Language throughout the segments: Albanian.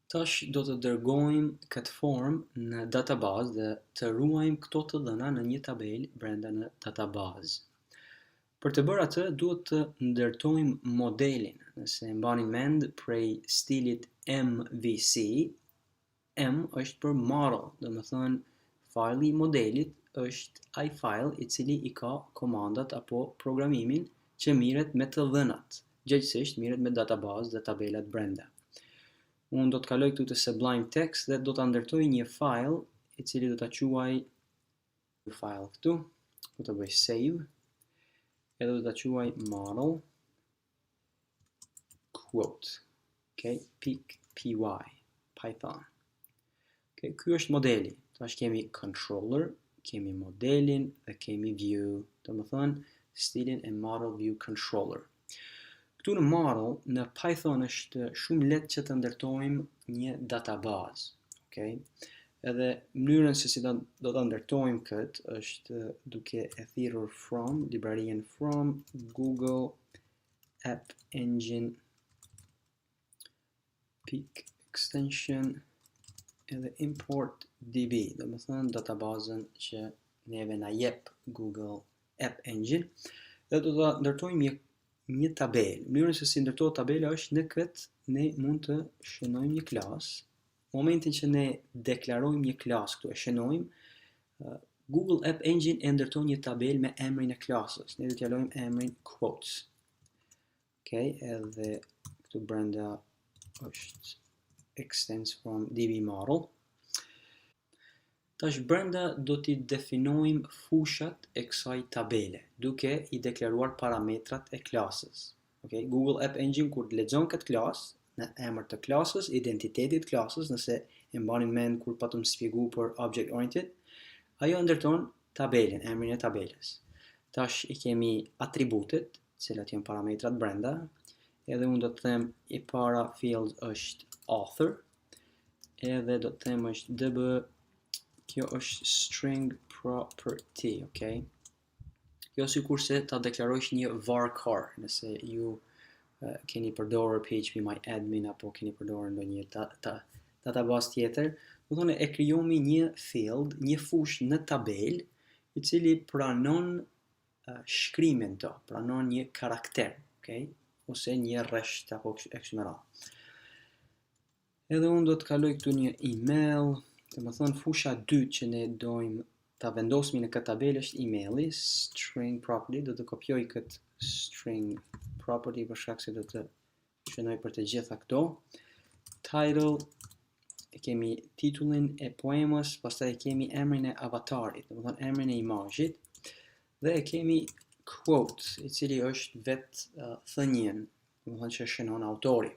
Tash do të dërgojmë këtë formë në database dhe të ruajmë këto të dhëna në një tabelë brenda në database. Për të bërë atë, duhet të ndërtojmë modelin. Nëse mbani mend prej stilit MVC, M është për model, do të thënë fajli i modelit është ai file i cili i ka komandat apo programimin që mirret me të dhënat, gjithsesi mirret me database dhe tabelat brenda. Unë do të kaloj këtu të Sublime Text dhe do të ndërtoj një file i cili do të quaj file këtu, do të bëj save, edhe do të quaj model quote, okay, .py, Python. Okay, ky është modeli. Tash kemi controller, kemi modelin dhe kemi view, do të thënë stilin e model view controller. Këtu në model, në Python është shumë lehtë që të ndërtojmë një database, okay? Edhe mënyrën se si do ta ndërtojmë këtë është duke e thirrur from, librarinë from Google App Engine pick extension edhe import db, do të thënë databazën që neve na jep Google App Engine, dhe do ta ndërtojmë një tabelë. Mënyrën se si ndërtohet tabela është në këtë ne mund të shënojmë një klasë. Në momentin që ne deklarojmë një klasë këtu e shënojmë, Google App Engine e ndërton një tabelë me emrin e klasës. Ne do t'ja lojmë emrin quotes. Okay, edhe këtu brenda është extends from db model. Tash brenda do t'i definojmë fushat e kësaj tabele, duke i deklaruar parametrat e klasës. Okay? Google App Engine kur lexon këtë klasë, në emër të klasës, identitetit klasës, nëse e mbani mend kur patëm shpjegu për object oriented, ajo ndërton tabelen, emrin e tabelës. Tash i kemi atributet, cilat janë parametrat brenda, edhe unë do të them i para field është author, edhe do të them është db. Kjo është string property, okay? Kjo sikurse ta deklarojsh një varchar, nëse ju keni përdorur phpMyAdmin apo keni përdorur ndonjë database tjetër, do thonë e krijomi një field, një fushë në tabel, i cili pranon shkrimin të, pranon një karakter, okay? Ose një rresht apo kështu me radhë. Edhe unë do të kaloj këtu një email. Të më thënë fusha 2 që ne dojmë ta vendosmi në këtë tabelë është emaili, string property, do të kopjoj këtë string property për shkak se do të shënoj për të gjitha këto. Title, e kemi titullin e poemës, pastaj e kemi emrin e avatarit, do të thënë emrin e imazhit, dhe e kemi quote, i cili është vetë thënien, do të thënë që shënon autori.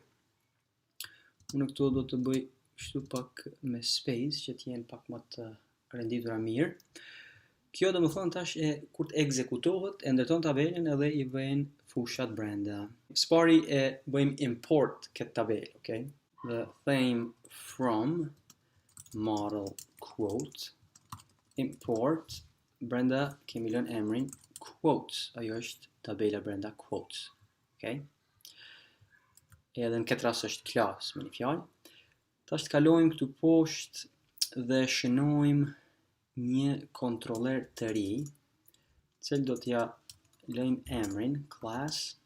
Unë këtu do të bëj kështu pak me space që t'jenë pak më të renditura mirë. Kjo do më thonë tash kur të ekzekutohet, e ndërton tabelën edhe i vjen fushat brenda. Spari e bëjmë import këtë tabelë, okay? Dhe thejmë from model quote import brenda kemi lënë emrin quotes, ajo është tabela brenda quotes, okay? Edhe në këtë rast është klasë me një fjalë. Tash të kalojmë këtu poshtë dhe shënojmë një kontroller të ri, cil do t'ja lëjmë emrin class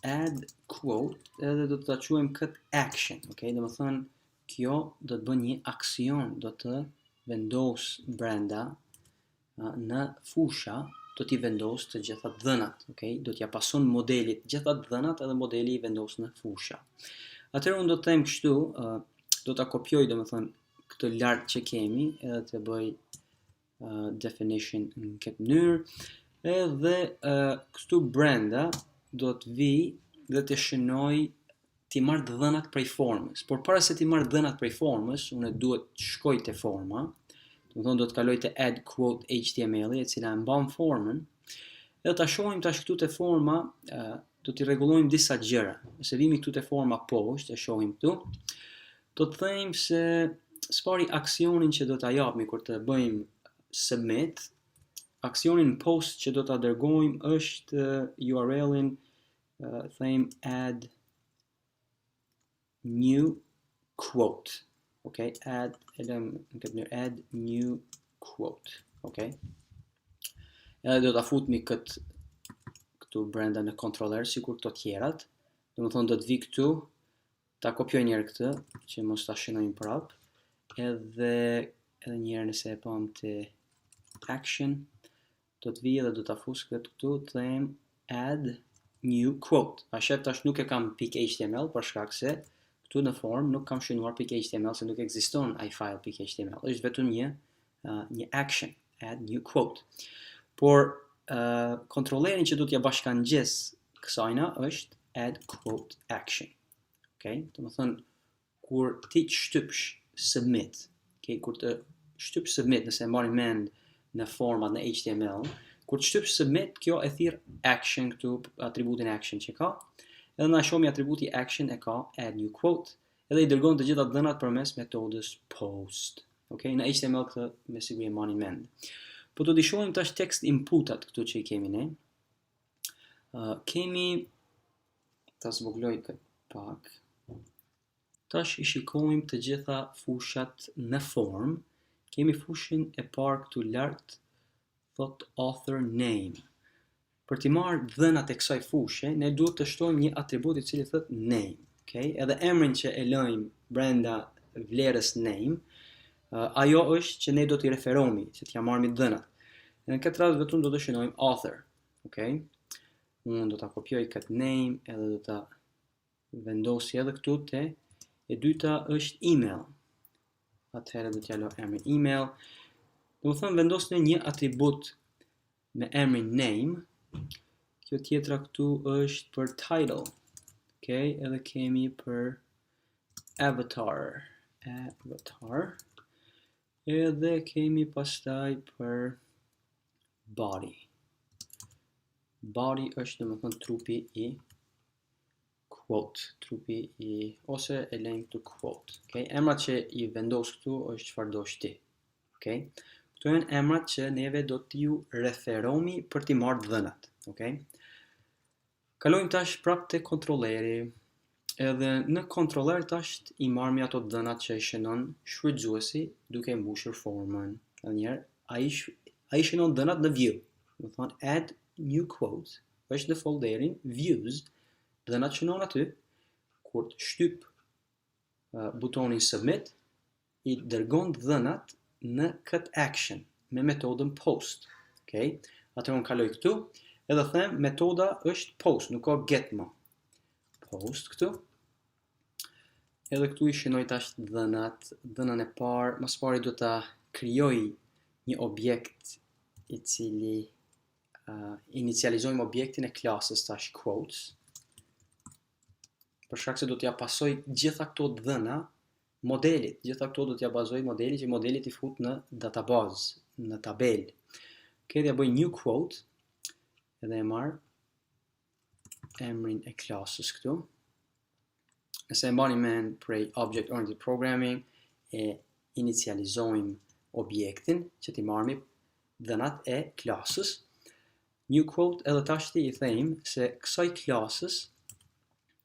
add quote, edhe do t'ta quajmë këtë action, okay? Do të thënë kjo do të bën një aksion, do të vendos brenda në fusha, do t'i vendos të gjitha dhënat, okay? Do t'ja pason modelit gjitha dhënat edhe modeli i vendos në fusha. Atëherë unë do të them kështu, do ta kopjoj domethënë këtë lart që kemi, edhe të bëj definition në këtë mënyrë, edhe këtu brenda do të vi dhe të shënoj t'i marr dhënat prej formës. Por para se t'i marr dhënat prej formës, unë duhet të shkoj te forma, domethënë do të kaloj te add quote html, e cila e mban formën, edhe ta shohim tash këtu te forma. Do t'i rregullojmë disa gjëra. Nëse vimi këtu te forma poshtë, e shohim këtu, do të thejmë se spari aksionin që do ta japmi kur të bëjmë submit, aksionin post që do ta dërgojmë është URL-in thejmë add new quote. Okay, add add new quote. Okay. Edhe do ta futmi këtu brenda në kontroller sikur këto tjerat. Domethënë do të vi këtu, ta kopjoj një herë këtë që mos ta shënojmë prap. Edhe një herë nëse e pam te action, do të vi edhe do ta fus këtu, them add new quote. A shef tash nuk e kam .html për shkak se këtu në form nuk kam shënuar .html se nuk ekziston ai file .html. Është vetëm një action, add new quote. Por kontrollerin që do t'ja bashkangjes kësajna është add quote action. Okay? Do të thënë kur ti shtypsh submit, okay? Kur të shtypsh submit, nëse e marrim mend në format në HTML, kur të shtypsh submit, kjo e thirr action këtu, atributin action që ka. Edhe na shohim atributi action e ka add new quote, edhe i dërgon të gjitha dhënat përmes metodës post. Okay? Në HTML këtë me siguri e marrin mend. Po do t'i shohim tash text inputat këtu që i kemi ne. Kemi, ta zvogloj këtë pak. Tash i shikojmë të gjitha fushat në form. Kemi fushën e parë këtu lart, thot author name. Për t'i marrë dhënat e kësaj fushe, ne duhet të shtojmë një atribut i cili thot name. Okay? Edhe emrin që e lëjmë brenda vlerës name, ajo është që ne do t'i referomi, që t'ja marrëmi dhënat. Në këtë rast vetëm do të shënojmë author. Okay? Unë do t'a kopjoj këtë name edhe do t'a vendosi edhe këtu te e dyta është email. Atëherë do t'ja lë emrin email. Do të thënë vendosni një atribut me emrin name. Kjo tjetra këtu është për title. Okay? Edhe kemi për avatar. Edhe kemi pastaj për body. Body është domethënë trupi i quote, trupi i ose e lejmë këtu quote. Okay? Emrat që i vendos këtu është çfarë do ti. Okay? Këto janë emrat që neve do t'ju referomi për t'i marrë dhënat. Okay? Kalojmë tash prapë te kontrolleri. Edhe në kontroller tash i marrmi ato dhënat që i shënon shfrytëzuesi duke mbushur formën. Edhe një herë, ai shënon dhënat në view. Do të thonë add new quote është në folderin views, dhënat shënon aty. Kur të shtyp butonin submit, i dërgon dhënat në këtë action me metodën post. Okay? Atëherë unë kaloj këtu edhe them metoda është post, nuk ka get më. Post këtu. Edhe këtu i shënoj tash dhënat. Dhënën e parë, më së pari do ta krijoj një objekt i cili inicializojmë objektin e klasës tash quotes. Për shkak se do t'ja pasoj gjitha këto dhëna modelit. Gjitha këto do t'ja bazoj modelit që modelit i fut në database, në tabelë. Okay, t'ja bëj new quote edhe e marr emrin e klasës këtu. Nëse e mbani mend prej object oriented programming e inicializojmë objektin që t'i marrmi dhënat e klasës. New quote edhe tashti i thejmë se kësaj klasës,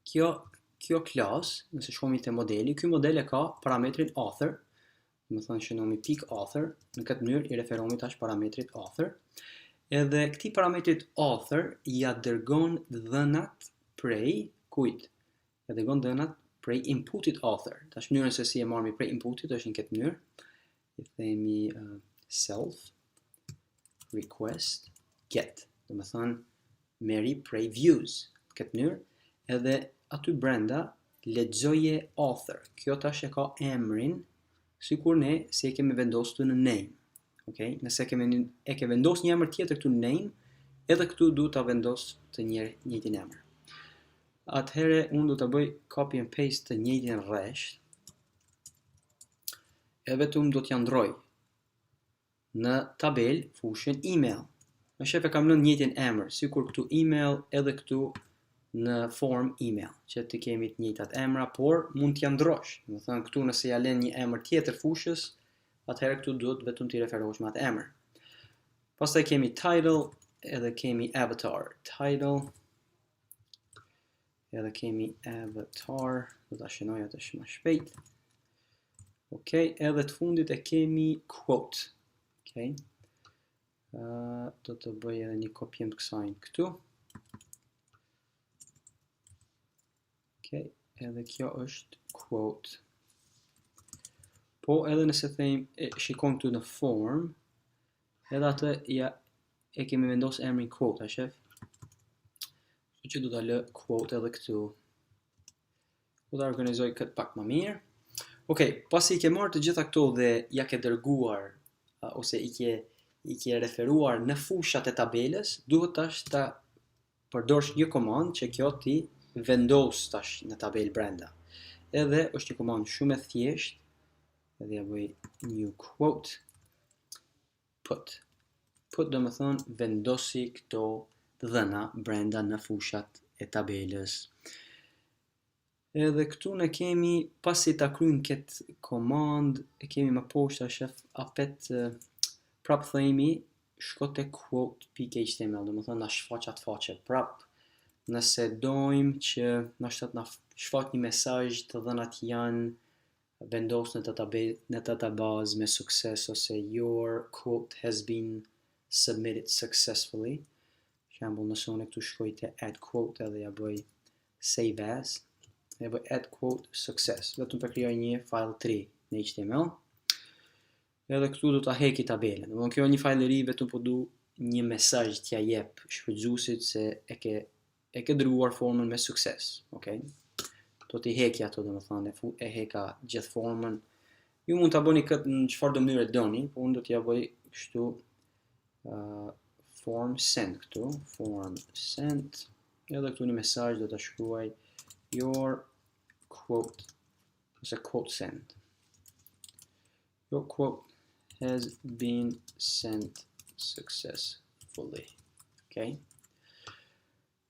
kjo klasë, nëse shohim te modeli, ky model e ka parametrin author, do të thonë shënomi .author, në këtë mënyrë i referomi tash parametrit author. Edhe këtij parametrit author ja dërgon dhënat prej kujt? Ja dërgon dhënat prej inputit author. Tash mënyrën se si e marrmi prej inputit është në këtë mënyrë. I themi self request get. Do të thonë merri prej views. Në këtë mënyrë edhe aty brenda lexoje author. Kjo tash e ka emrin sikur ne si e kemi vendosur në name. Okay? Nëse e ke vendos një emër tjetër këtu name, edhe këtu duhet ta vendos të njëjtin emër. Atëherë unë do ta bëj copy and paste të njëjtin rresht. E vetëm do t'ja ndroj në tabel fushën email. Në shef e kam lënë njëjtin emër, sikur këtu email edhe këtu në form email, që të kemi të njëjtat emra, por mund t'ja ndrosh. Do të thënë këtu nëse ja lën një emër tjetër fushës, atëherë këtu duhet vetëm t'i referohesh me atë emër. Pastaj kemi title, edhe kemi avatar. Title, edhe kemi avatar, do ta shënoj atë më shpejt. Okay, edhe të fundit e kemi quote. Okay. Do të bëj edhe një kopjem të kësaj këtu. Okay, edhe kjo është quote. Po edhe nëse thejmë, shikon këtu në form, edhe atë e kemi vendos emrin quote, a shef? Që do të lë quote edhe këtu. Do të organizoj këtë pak më mirë. Ok, pasi i ke marrë të gjitha këto dhe ja ke dërguar, ose i ke referuar në fushat e tabelës, duhet tash ta përdorsh një komandë që kjo ti vendos tash në tabelë brenda. Edhe është një komandë shumë e thjeshtë, edhe ja bëj new quote, put. Put do më thonë vendosi këto dhëna brenda në fushat e tabelës. Edhe këtu ne kemi, pasi ta kryjmë këtë komandë, e kemi më poshtë, shef, apet prap themi, shko te quote.html, do më thonë na shfaq atë faqe prap. Nëse dojmë që na shfaq një mesazh të dhënat janë vendos në database me sukses, ose your quote has been submitted successfully. Shembull, nëse unë këtu shkoj te add quote edhe ja bëj save as, e bëj add quote success, vetëm për krijoj një file 3 në HTML. Edhe këtu do ta heqi tabelën. Do kjo një file i ri, vetëm po du një mesazh t'ja jep shfrytëzuesit se e ke dërguar formën me sukses, okay? Do t'i heqi ato, domethënë e heka gjithë formën. Ju mund ta bëni këtë në çfarëdo mënyre doni, po unë do t'ja bëj kështu form send këtu, form send. Edhe këtu një mesazh do ta shkruaj your quote, ose quote send. Your quote has been sent successfully. Okay?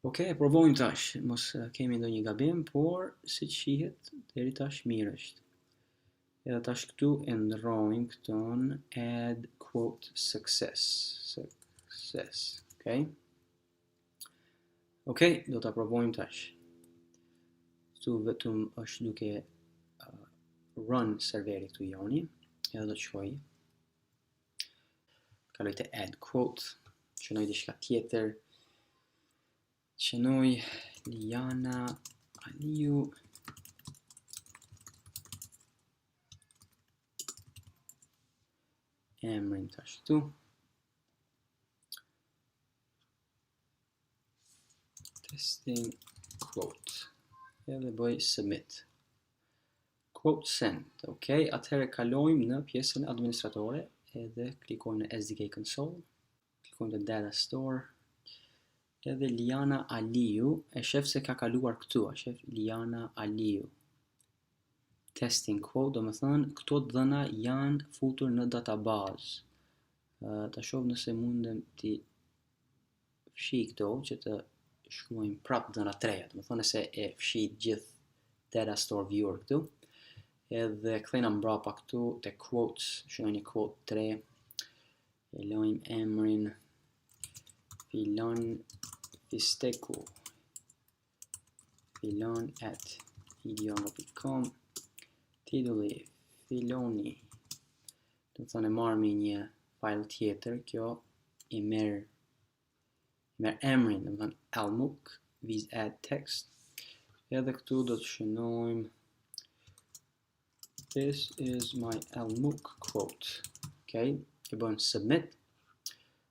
Ok, e provojmë tash, mos kemi ndonjë gabim, por si shihet deri tash mirë është. Edhe tash këtu e ndrojmë këton add quote success. Okay? Ok, do ta provojmë tash. Këtu vetëm është duke run serveri këtu joni, edhe do të shkoj. Kaloj te add quote, qënoj diçka tjetër, qënoj Liana Aliu, emrin tash këtu, testing quote, edhe bëj submit. Quote send, ok, atëherë kalojmë në pjesën administratore, edhe klikojmë në SDK Console, klikojmë në Data Store, edhe Liana Aliu, e shef se ka kaluar këtu, a shef Liana Aliu. Testing quote, do më thënë, këto dhëna janë futur në database. Ta shoh nëse mundem t'i fshi këto, që të shkruajmë prap dhëna treja, do më thënë nëse e fshi gjithë Data Store Viewer këtu, edhe kthejna mbrapa këtu te quotes, shënoj një quote 3, e lojmë emrin Filon Fisteku, filon@idiomo.com, titulli Filoni, do të thënë marrmi një file tjetër, kjo i merr emrin, do të thënë Almuk, vis add text, edhe këtu do të shënojmë this is my Almuk quote. Okay, e bën submit,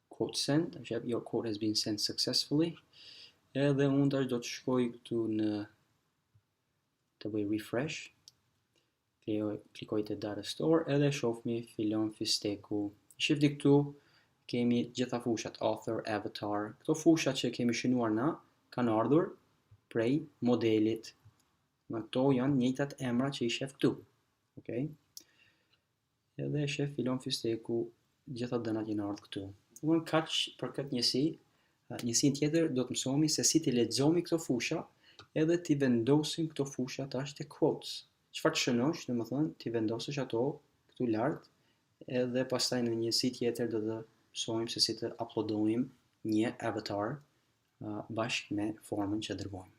quote send, your quote has been sent successfully. Edhe unë tash do të shkoj këtu në të bëj refresh. Klikoj te Data Store edhe shohmi Filon Fisteku. Shifti këtu kemi gjitha fushat, author, avatar. Këto fushat që kemi shënuar na kanë ardhur prej modelit. Në këto janë njëjtat emra që i shef këtu. Okay. Edhe shef Filon Fisteku, gjitha dënat janë ardhur këtu. Unë kaq për këtë njësi. Njësinë tjetër do të mësohemi se si t'i lexojmë këto fusha, edhe t'i vendosim këto fusha tash te quotes. Çfarë të shënosh, domethënë t'i vendosësh ato këtu lart, edhe pastaj në njësi tjetër do të mësojmë se si të uploadojmë një avatar bashkë me formën që dërgojmë.